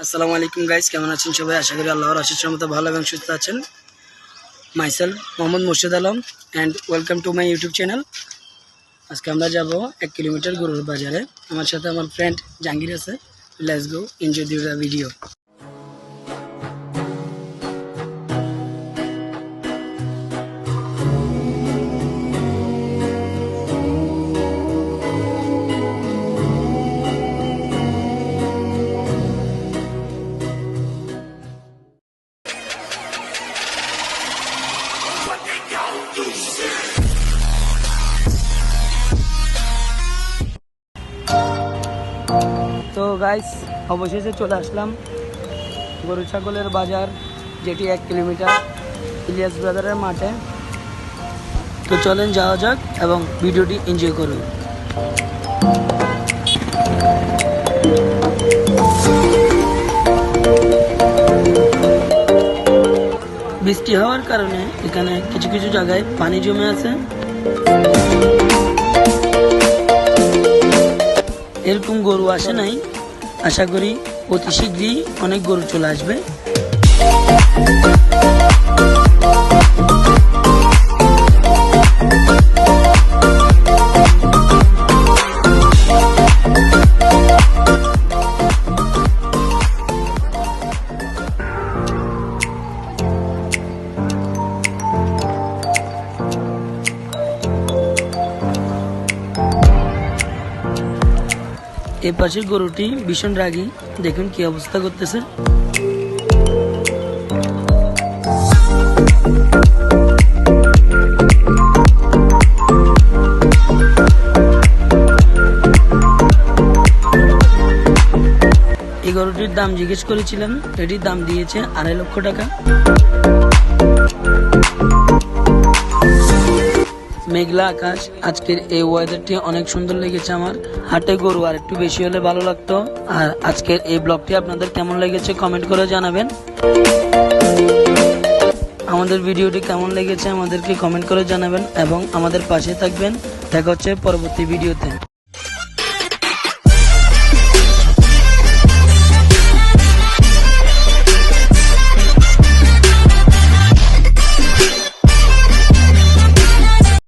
আসসালামু আলাইকুম গাইস, কেমন আছেন সবাই? আশা করি আল্লাহর আশীষ রহমতে ভালো এবং সুস্থ আছেন। মাইসেলফ মোহাম্মদ মুর্শিদ Alam and welcome to my YouTube channel. আজকে আমরা যাব 1 কিলোমিটার গরুর বাজারে। আমার সাথে আমার ফ্রেন্ড জাহাঙ্গীর আছে। Let's go enjoy the video. তো গাইস, অবশেষে চলে আসলাম গরু ছাগলের বাজার, যেটি 1 কিলোমিটার ইলিয়াস ব্রাদারের মাঠে। তো চলেন যাওয়া যাক এবং ভিডিওটি এনজয় করুন। বৃষ্টি হওয়ার কারণে এখানে কিছু কিছু জায়গায় পানি জমে আছে। এরকম গরু আসে নাই, আশা করি অতি শীঘ্রই অনেক গরু চলে আসবে। এই পাশের গরুটি ভীষণ রাগী, দেখুন কি অবস্থা করতেছে। এই গরুটির দাম জিজ্ঞেস করেছিলাম, এটির দাম দিয়েছে 2.5 লক্ষ টাকা। মেঘলা আকাশ, আজকের এই ওয়েদারটি অনেক সুন্দর লেগেছে আমার। হাটে গরু আর একটু বেশি হলে ভালো লাগতো। আর আজকের এই ব্লগটি আপনাদের কেমন লেগেছে কমেন্ট করে জানাবেন। আমাদের ভিডিওটি কেমন লেগেছে আমাদেরকে কমেন্ট করে জানাবেন এবং আমাদের পাশে থাকবেন। দেখা হচ্ছে পরবর্তী ভিডিওতে।